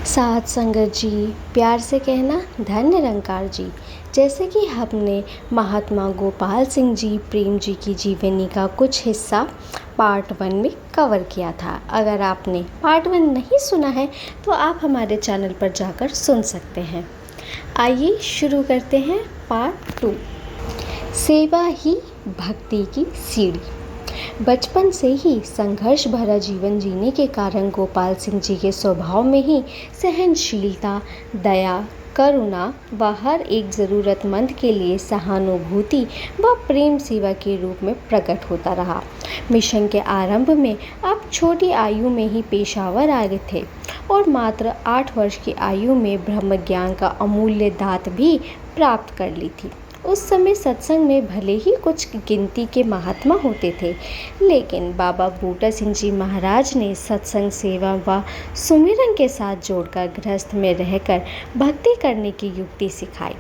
साथ संगत जी, प्यार से कहना धन निरंकार जी। जैसे कि हमने महात्मा गोपाल सिंह जी प्रेम जी की जीवनी का कुछ हिस्सा पार्ट 1 में कवर किया था। अगर आपने पार्ट 1 नहीं सुना है तो आप हमारे चैनल पर जाकर सुन सकते हैं। आइए शुरू करते हैं पार्ट 2। सेवा ही भक्ति की सीढ़ी। बचपन से ही संघर्ष भरा जीवन जीने के कारण गोपाल सिंह जी के स्वभाव में ही सहनशीलता, दया, करुणा व हर एक ज़रूरतमंद के लिए सहानुभूति व प्रेम सेवा के रूप में प्रकट होता रहा। मिशन के आरंभ में आप छोटी आयु में ही पेशावर आ गए थे और मात्र 8 वर्ष की आयु में ब्रह्म ज्ञान का अमूल्य दात भी प्राप्त कर ली थी। उस समय सत्संग में भले ही कुछ गिनती के महात्मा होते थे, लेकिन बाबा बूटा सिंह जी महाराज ने सत्संग सेवा व सुमिरन के साथ जोड़कर गृहस्थ में रहकर भक्ति करने की युक्ति सिखाई।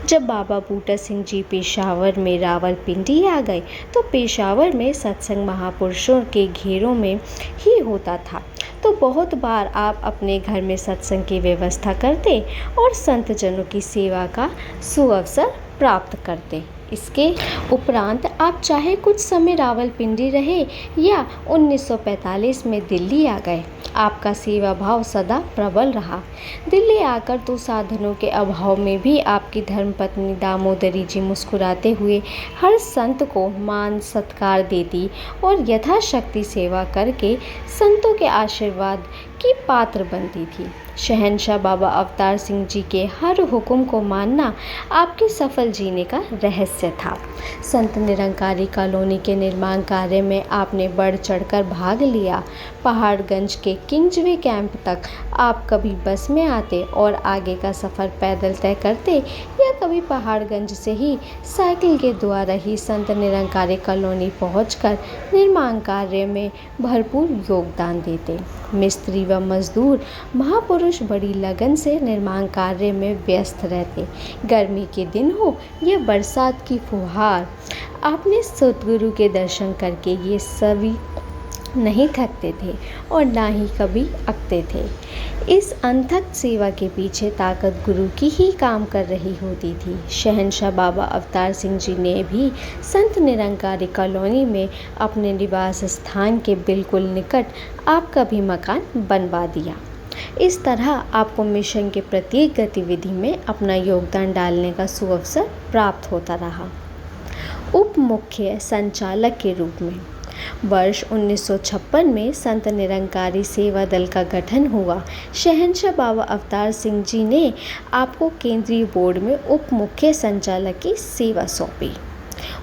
जब बाबा बूटा सिंह जी पेशावर में रावलपिंडी आ गए तो पेशावर में सत्संग महापुरुषों के घेरों में ही होता था, तो बहुत बार आप अपने घर में सत्संग की व्यवस्था करते और संत जनों की सेवा का सुअवसर प्राप्त करते। इसके उपरांत आप चाहे कुछ समय रावलपिंडी रहे या 1945 में दिल्ली आ गए, आपका सेवा भाव सदा प्रबल रहा। दिल्ली आकर तो साधनों के अभाव में भी आपकी धर्मपत्नी दामोदरी जी मुस्कुराते हुए हर संत को मान सत्कार देती और यथाशक्ति सेवा करके संतों के आशीर्वाद की पात्र बनती थी। शहंशाह बाबा अवतार सिंह जी के हर हुक्म को मानना आपके सफल जीने का रहस्य था। संत निरंकारी कॉलोनी के निर्माण कार्य में आपने बढ़ चढ़कर भाग लिया। पहाड़गंज के किंग्सवे कैंप तक आप कभी बस में आते और आगे का सफ़र पैदल तय करते या कभी पहाड़गंज से ही साइकिल के द्वारा ही संत निरंकारी कॉलोनी पहुंचकर निर्माण कार्य में भरपूर योगदान देते। मिस्त्री व मजदूर महापुरुष बड़ी लगन से निर्माण कार्य में व्यस्त रहते। गर्मी के दिन हो या बरसात की फुहार, आपने सतगुरु के दर्शन करके ये सभी नहीं थकते थे और ना ही कभी अकते थे। इस अनथक सेवा के पीछे ताकत गुरु की ही काम कर रही होती थी। शहंशाह बाबा अवतार सिंह जी ने भी संत निरंकारी कॉलोनी में अपने निवास स्थान के बिल्कुल निकट आपका भी मकान बनवा दिया। इस तरह आपको मिशन के प्रत्येक गतिविधि में अपना योगदान डालने का सुअवसर प्राप्त होता रहा। उप मुख्य संचालक के रूप में वर्ष 1956 में संत निरंकारी सेवा दल का गठन हुआ। शहंशाह बाबा अवतार सिंह जी ने आपको केंद्रीय बोर्ड में उप मुख्य संचालक की सेवा सौंपी।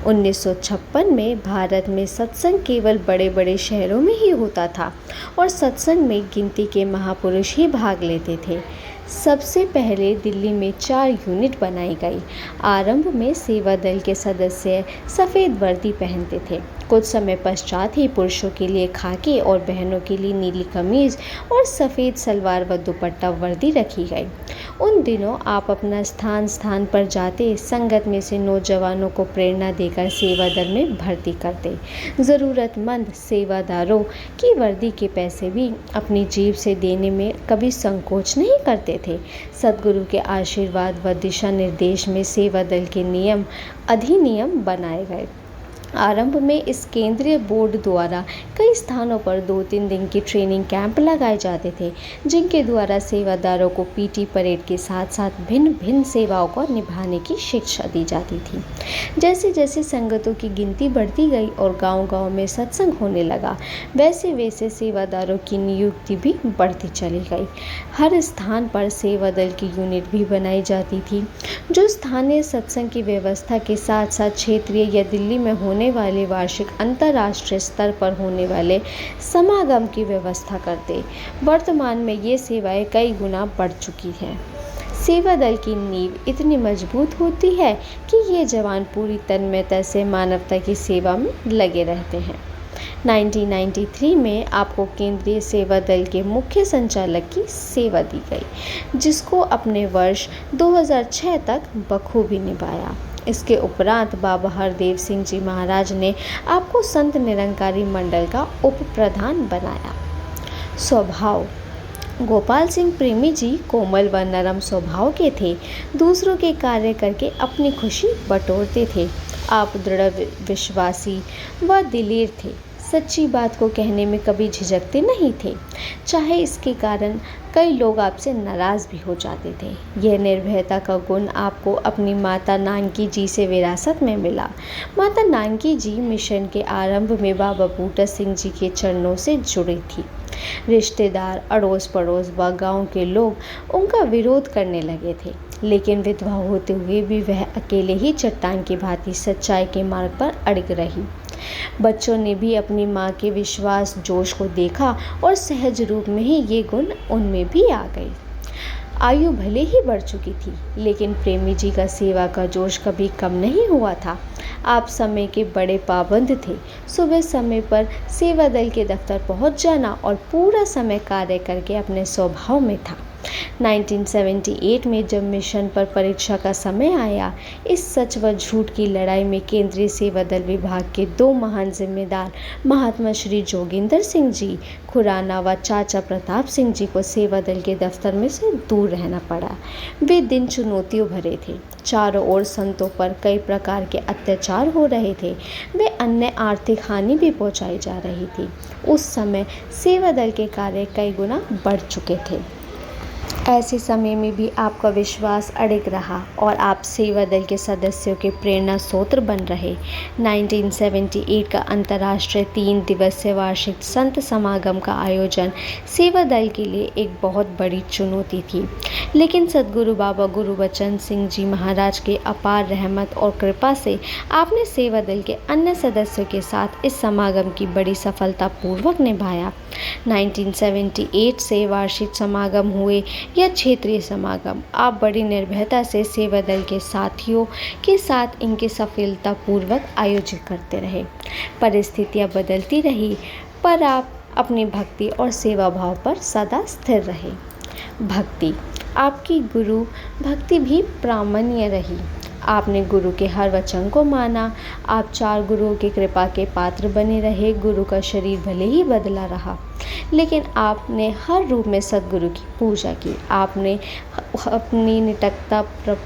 1956 में भारत में सत्संग केवल बड़े बड़े शहरों में ही होता था और सत्संग में गिनती के महापुरुष ही भाग लेते थे। सबसे पहले दिल्ली में 4 यूनिट बनाई गई। आरंभ में सेवा दल के सदस्य सफ़ेद वर्दी पहनते थे। कुछ समय पश्चात ही पुरुषों के लिए खाकी और बहनों के लिए नीली कमीज़ और सफ़ेद सलवार व दुपट्टा वर्दी रखी गई। उन दिनों आप अपना स्थान पर जाते, संगत में से नौजवानों को प्रेरणा देकर सेवा दल में भर्ती करते। ज़रूरतमंद सेवादारों की वर्दी के पैसे भी अपनी जेब से देने में कभी संकोच नहीं करते थे। सद्गुरु के आशीर्वाद व दिशा निर्देश में सेवा दल के नियम अधिनियम बनाए गए। आरंभ में इस केंद्रीय बोर्ड द्वारा कई स्थानों पर 2-3 दिन की ट्रेनिंग कैंप लगाए जाते थे, जिनके द्वारा सेवादारों को पीटी परेड के साथ साथ भिन्न भिन्न सेवाओं को निभाने की शिक्षा दी जाती थी। जैसे जैसे संगतों की गिनती बढ़ती गई और गांव-गांव में सत्संग होने लगा, वैसे वैसे सेवादारों की नियुक्ति भी बढ़ती चली गई। हर स्थान पर सेवा दल की यूनिट भी बनाई जाती थी, जो स्थानीय सत्संग की व्यवस्था के साथ साथ क्षेत्रीय या दिल्ली में होने वाले वार्षिक अंतर्राष्ट्रीय स्तर पर होने वाले समागम की व्यवस्था करते। वर्तमान में ये सेवाएं कई गुना बढ़ चुकी हैं। सेवा दल की नींव इतनी मजबूत होती है कि ये जवान पूरी तन्मयता से मानवता की सेवा में लगे रहते हैं। 1993 में आपको केंद्रीय सेवा दल के मुख्य संचालक की सेवा दी गई, जिसको अपने वर्ष 2006 तक बखूबी निभाया। इसके उपरांत बाबा हरदेव सिंह जी महाराज ने आपको संत निरंकारी मंडल का उप प्रधान बनाया। स्वभाव गोपाल सिंह प्रेमी जी कोमल व नरम स्वभाव के थे। दूसरों के कार्य करके अपनी खुशी बटोरते थे। आप दृढ़ विश्वासी व दिलेर थे। सच्ची बात को कहने में कभी झिझकते नहीं थे, चाहे इसके कारण कई लोग आपसे नाराज़ भी हो जाते थे। यह निर्भयता का गुण आपको अपनी माता नानकी जी से विरासत में मिला। माता नानकी जी मिशन के आरंभ में बाबा बूटा सिंह जी के चरणों से जुड़ी थी। रिश्तेदार, अड़ोस पड़ोस व गांव के लोग उनका विरोध करने लगे थे, लेकिन विधवा होते हुए भी वह अकेले ही चट्टान की भांति सच्चाई के मार्ग पर अड़िग रही। बच्चों ने भी अपनी माँ के विश्वास जोश को देखा और सहज रूप में ही ये गुण उनमें भी आ गए। आयु भले ही बढ़ चुकी थी, लेकिन प्रेमी जी का सेवा का जोश कभी कम नहीं हुआ था। आप समय के बड़े पाबंद थे। सुबह समय पर सेवा दल के दफ्तर पहुंच जाना और पूरा समय कार्य करके अपने स्वभाव में था। 1978 में जब मिशन पर परीक्षा का समय आया, इस सच व झूठ की लड़ाई में केंद्रीय सेवा दल विभाग के दो महान जिम्मेदार महात्मा श्री जोगिंदर सिंह जी खुराना व चाचा प्रताप सिंह जी को सेवा दल के दफ्तर में से दूर रहना पड़ा। वे दिन चुनौतियों भरे थे। चारों ओर संतों पर कई प्रकार के अत्याचार हो रहे थे। वे अन्य आर्थिक हानि भी पहुंचाई जा रही थी। उस समय सेवा दल के कार्य कई गुना बढ़ चुके थे। ऐसे समय में भी आपका विश्वास अडिग रहा और आप सेवा दल के सदस्यों के प्रेरणा स्रोत बन रहे। 1978 का अंतर्राष्ट्रीय 3 दिवसीय वार्षिक संत समागम का आयोजन सेवा दल के लिए एक बहुत बड़ी चुनौती थी, लेकिन सद्गुरु बाबा गुरुबचन सिंह जी महाराज के अपार रहमत और कृपा से आपने सेवा दल के अन्य सदस्यों के साथ इस समागम की बड़ी सफलतापूर्वक निभाया। 1978 से वार्षिक समागम हुए या क्षेत्रीय समागम, आप बड़ी निर्भयता से सेवा दल के साथियों के साथ इनके सफलतापूर्वक आयोजित करते रहे। परिस्थितियां बदलती रही, पर आप अपनी भक्ति और सेवा भाव पर सदा स्थिर रहे। भक्ति, आपकी गुरु भक्ति भी प्रामाण्य रही। आपने गुरु के हर वचन को माना। आप 4 गुरुओं की कृपा के पात्र बने रहे। गुरु का शरीर भले ही बदला रहा, लेकिन आपने हर रूप में सद्गुरु की पूजा की। आपने अपनी निटकता प्राप्त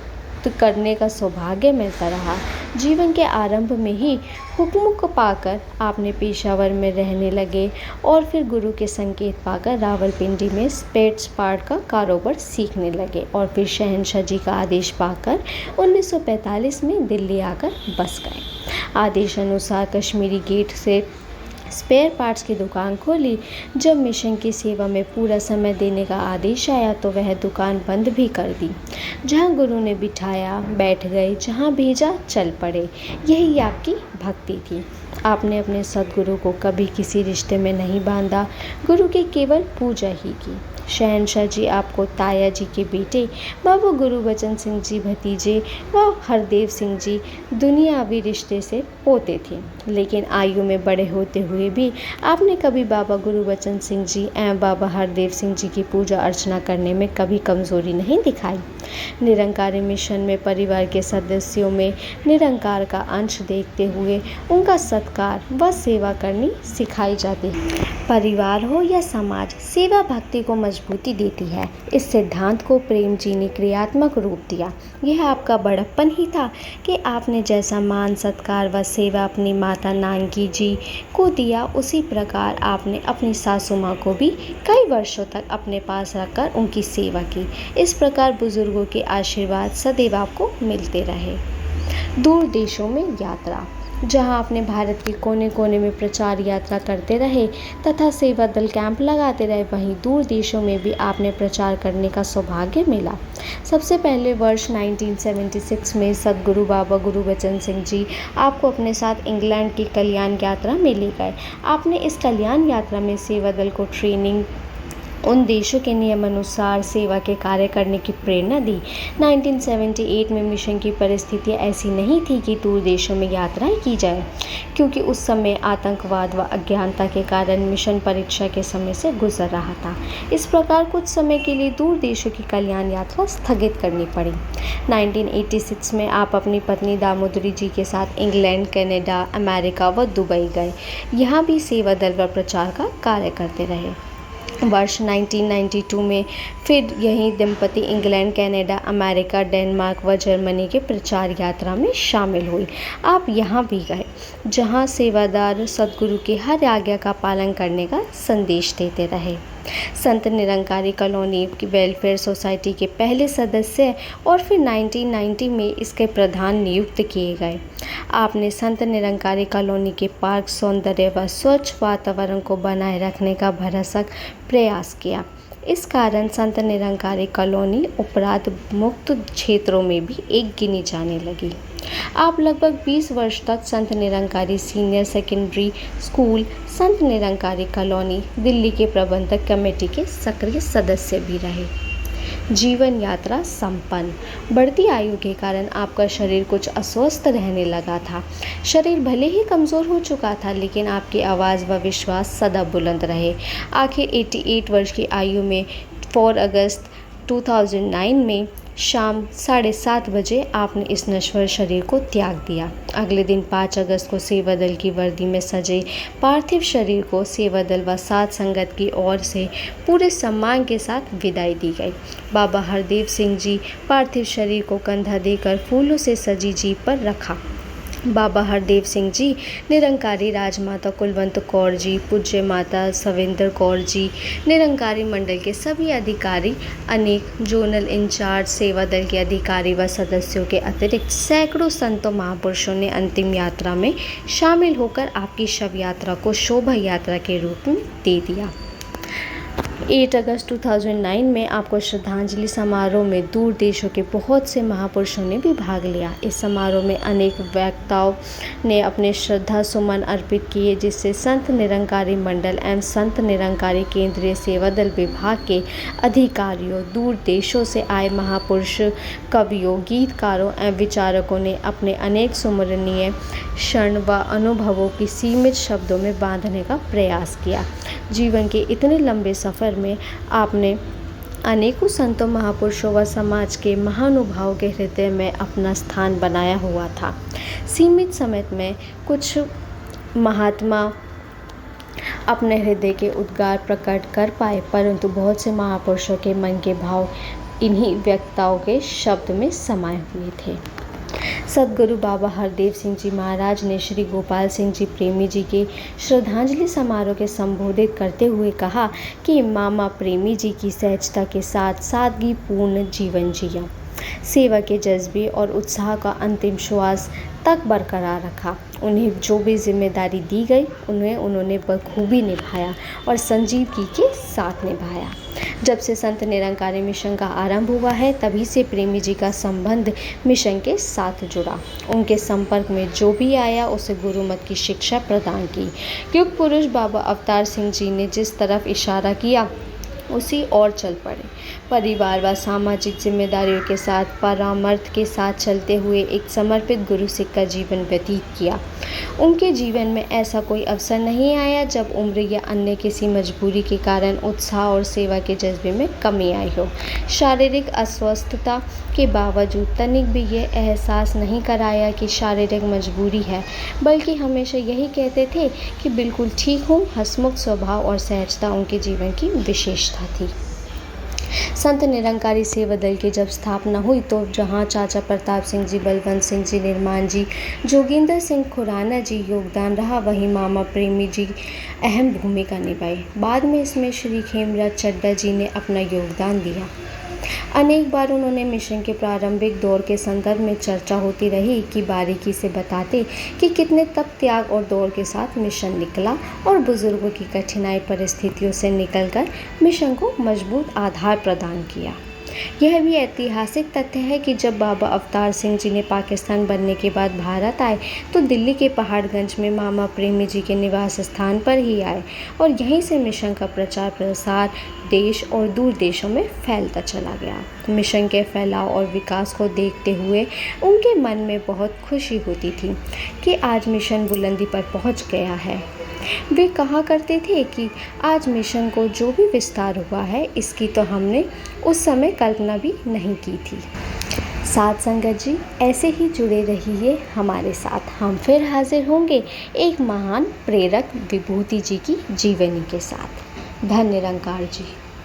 करने का सौभाग्य मिलता रहा। जीवन के आरंभ में ही हुक्म को पाकर आपने पेशावर में रहने लगे और फिर गुरु के संकेत पाकर रावलपिंडी में स्पेट्स पार्ट का कारोबार सीखने लगे और फिर शहंशाह जी का आदेश पाकर 1945 में दिल्ली आकर बस गए। आदेश अनुसार कश्मीरी गेट से स्पेयर पार्ट्स की दुकान खोली। जब मिशन की सेवा में पूरा समय देने का आदेश आया तो वह दुकान बंद भी कर दी। जहां गुरु ने बिठाया बैठ गए, जहां भेजा चल पड़े। यही आपकी भक्ति थी। आपने अपने सद्गुरु को कभी किसी रिश्ते में नहीं बांधा, गुरु की केवल पूजा ही की। शहंशाह जी आपको ताया जी के बेटे बाबा गुरुबचन सिंह जी भतीजे व हरदेव सिंह जी दुनियावी रिश्ते से पोते थे, लेकिन आयु में बड़े होते हुए भी आपने कभी बाबा गुरुबचन सिंह जी एवं बाबा हरदेव सिंह जी की पूजा अर्चना करने में कभी कमज़ोरी नहीं दिखाई। निरंकारी मिशन में परिवार के सदस्यों में निरंकार का अंश देखते हुए उनका सत्कार व सेवा करनी सिखाई जाती है। परिवार हो या समाज, सेवा भक्ति को मजबूती देती है। इस सिद्धांत को प्रेम जी ने क्रियात्मक रूप दिया। यह आपका बड़प्पन ही था कि आपने जैसा मान सत्कार व सेवा अपनी माता नानकी जी को दिया, उसी प्रकार आपने अपनी सासू माँ को भी कई वर्षों तक अपने पास रखकर उनकी सेवा की। इस प्रकार बुजुर्गों के आशीर्वाद सदैव आपको मिलते रहे। दूर देशों में यात्रा, जहां आपने भारत के कोने कोने में प्रचार यात्रा करते रहे तथा सेवा दल कैंप लगाते रहे, वहीं दूर देशों में भी आपने प्रचार करने का सौभाग्य मिला। सबसे पहले वर्ष 1976 में सद्गुरु बाबा गुरुबचन सिंह जी आपको अपने साथ इंग्लैंड की कल्याण यात्रा में ले गए। आपने इस कल्याण यात्रा में सेवा दल को ट्रेनिंग, उन देशों के नियमानुसार सेवा के कार्य करने की प्रेरणा दी। 1978 में मिशन की परिस्थितियाँ ऐसी नहीं थी कि दूर देशों में यात्राएं की जाए, क्योंकि उस समय आतंकवाद व अज्ञानता के कारण मिशन परीक्षा के समय से गुजर रहा था। इस प्रकार कुछ समय के लिए दूर देशों की कल्याण यात्रा स्थगित करनी पड़ी। 1986 में आप अपनी पत्नी दामोदरी जी के साथ इंग्लैंड, कनाडा, अमेरिका व दुबई गए। यहाँ भी सेवा दल व प्रचार का कार्य करते रहे। वर्ष 1992 में फिर यही दंपति इंग्लैंड, कनाडा, अमेरिका, डेनमार्क व जर्मनी के प्रचार यात्रा में शामिल हुई। आप यहाँ भी गए जहाँ सेवादार सद्गुरु की हर आज्ञा का पालन करने का संदेश देते रहे। संत निरंकारी कॉलोनी की वेलफेयर सोसाइटी के पहले सदस्य और फिर 1990 में इसके प्रधान नियुक्त किए गए। आपने संत निरंकारी कॉलोनी के पार्क सौंदर्य व स्वच्छ वातावरण को बनाए रखने का भरसक प्रयास किया। इस कारण संत निरंकारी कॉलोनी अपराध मुक्त क्षेत्रों में भी एक गिनी जाने लगी। आप लगभग 20 वर्ष तक Sant Nirankari senior secondary school, Sant Nirankari colony, Delhi के प्रबंधक कमेटी के सक्रिय सदस्य भी रहे। जीवन यात्रा संपन्न। बढ़ती आयु के कारण आपका शरीर कुछ अस्वस्थ रहने लगा था। शरीर भले ही कमज़ोर हो चुका था, लेकिन आपकी आवाज़ व विश्वास सदा बुलंद रहे। आखिर 88 वर्ष की आयु में 4 अगस्त 2009 में शाम 7:30 बजे आपने इस नश्वर शरीर को त्याग दिया। अगले दिन 5 अगस्त को सेवा दल की वर्दी में सजे पार्थिव शरीर को सेवा दल व साध संगत की ओर से पूरे सम्मान के साथ विदाई दी गई। बाबा हरदेव सिंह जी पार्थिव शरीर को कंधा देकर फूलों से सजी जीप पर रखा। बाबा हरदेव सिंह जी, निरंकारी राजमाता कुलवंत कौर जी, पूज्य माता सविंदर कौर जी, निरंकारी मंडल के सभी अधिकारी, अनेक जोनल इंचार्ज, सेवा दल के अधिकारी व सदस्यों के अतिरिक्त सैकड़ों संतों महापुरुषों ने अंतिम यात्रा में शामिल होकर आपकी शव यात्रा को शोभा यात्रा के रूप में दे दिया। 8 अगस्त 2009 में आपको श्रद्धांजलि समारोह में दूर देशों के बहुत से महापुरुषों ने भी भाग लिया। इस समारोह में अनेक वक्ताओं ने अपने श्रद्धा सुमन अर्पित किए, जिससे संत निरंकारी मंडल एवं संत निरंकारी केंद्रीय सेवा दल विभाग के अधिकारियों, दूर देशों से आए महापुरुष, कवियों, गीतकारों एवं विचारकों ने अपने अनेक सुमरणीय क्षण व अनुभवों की सीमित शब्दों में बांधने का प्रयास किया। जीवन के इतने लंबे सफ़र में आपने अनेकों संतों, महापुरुषों व समाज के महानुभावों के हृदय में अपना स्थान बनाया हुआ था। सीमित समय में कुछ महात्मा अपने हृदय के उद्गार प्रकट कर पाए, परंतु बहुत से महापुरुषों के मन के भाव इन्हीं वक्ताओं के शब्द में समाये हुए थे। सद्गुरु बाबा हरदेव सिंह जी महाराज ने श्री गोपाल सिंह जी प्रेमी जी के श्रद्धांजलि समारोह के संबोधित करते हुए कहा कि मामा प्रेमी जी की सहजता के साथ सादगी पूर्ण जीवन जिया, सेवा के जज्बे और उत्साह का अंतिम श्वास तक बरकरार रखा। उन्हें जो भी जिम्मेदारी दी गई उन्होंने बखूबी निभाया और संजीदगी के साथ निभाया। जब से संत निरंकारी मिशन का आरंभ हुआ है, तभी से प्रेमी जी का संबंध मिशन के साथ जुड़ा। उनके संपर्क में जो भी आया उसे गुरुमत की शिक्षा प्रदान की। युग पुरुष बाबा अवतार सिंह जी ने जिस तरफ इशारा किया उसी और चल पड़े। परिवार व सामाजिक जिम्मेदारियों के साथ परामर्श के साथ चलते हुए एक समर्पित गुरु सिख का जीवन व्यतीत किया। उनके जीवन में ऐसा कोई अवसर नहीं आया जब उम्र या अन्य किसी मजबूरी के कारण उत्साह और सेवा के जज्बे में कमी आई हो। शारीरिक अस्वस्थता के बावजूद तनिक भी ये एहसास नहीं कराया कि शारीरिक मजबूरी है, बल्कि हमेशा यही कहते थे कि बिल्कुल ठीक हूँ। हंसमुख स्वभाव और सहजता उनके जीवन की विशेषता थी। संत निरंकारी सेवा दल की जब स्थापना हुई तो जहां चाचा प्रताप सिंह जी, बलवंत सिंह जी निर्माण जी, जोगिंदर सिंह खुराना जी योगदान रहा, वहीं मामा प्रेमी जी अहम भूमिका निभाई। बाद में इसमें श्री खेमराज चड्डा जी ने अपना योगदान दिया। अनेक बार उन्होंने मिशन के प्रारंभिक दौर के संदर्भ में चर्चा होती रही कि बारीकी से बताते कि कितने तप, त्याग और दौड़ के साथ मिशन निकला और बुजुर्गों की कठिनाई परिस्थितियों से निकलकर मिशन को मजबूत आधार प्रदान किया। यह भी ऐतिहासिक तथ्य है कि जब बाबा अवतार सिंह जी ने पाकिस्तान बनने के बाद भारत आए तो दिल्ली के पहाड़गंज में मामा प्रेमी जी के निवास स्थान पर ही आए और यहीं से मिशन का प्रचार प्रसार देश और दूर देशों में फैलता चला गया। मिशन के फैलाव और विकास को देखते हुए उनके मन में बहुत खुशी होती थी कि आज मिशन बुलंदी पर पहुंच गया है। वे कहा करते थे कि आज मिशन को जो भी विस्तार हुआ है, इसकी तो हमने उस समय कल्पना भी नहीं की थी। साथ संगत जी, ऐसे ही जुड़े रहिए हमारे साथ। हम फिर हाजिर होंगे एक महान प्रेरक विभूति जी की जीवनी के साथ। धन्य निरंकार जी।